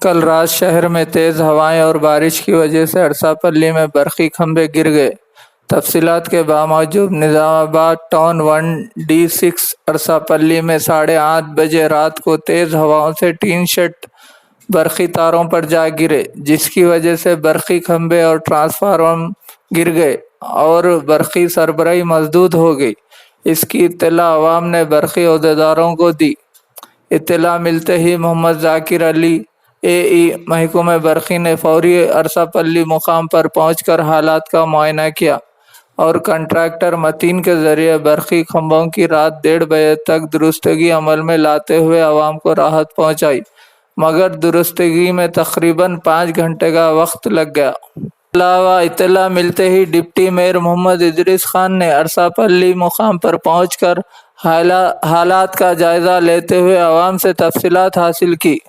कल रात शहर में तेज़ हवाएं और बारिश की वजह से अरसापल्ली में बरक़ी खंभे गिर गए। तफसीलात के बावजूद निज़ामाबाद टाउन 1D6 अरसापल्ली में 8:30 बजे रात को तेज़ हवाओं से टीन शेड बरक़ी तारों पर जा गिरे, जिसकी वजह से बरक़ी खंभे और ट्रांसफार्मर गिर गए और बरक़ी सरबराही मसदूद हो गई। इसकी इत्तला अवाम ने बरक़ी ओहदेदारों को दी। इत्तला मिलते ही मोहम्मद जाकिर अली AE महकमे बरक़ी ने फौरी अरसापल्ली मुकाम पर पहुंचकर हालात का मुआयना किया और कंट्रैक्टर मतीन के ज़रिए बरक़ी खंभों की रात 1:30 बजे तक दुरुस्तगी अमल में लाते हुए आवाम को राहत पहुंचाई, मगर दुरुस्तगी में तकरीबन 5 घंटे का वक्त लग गया। अलावा इत्तला मिलते ही डिप्टी मेयर मोहम्मद इदरीस खान ने अरसापल्ली मुकाम पर पहुंचकर हालात का जायज़ा लेते हुए आवाम से तफसीलात हासिल की।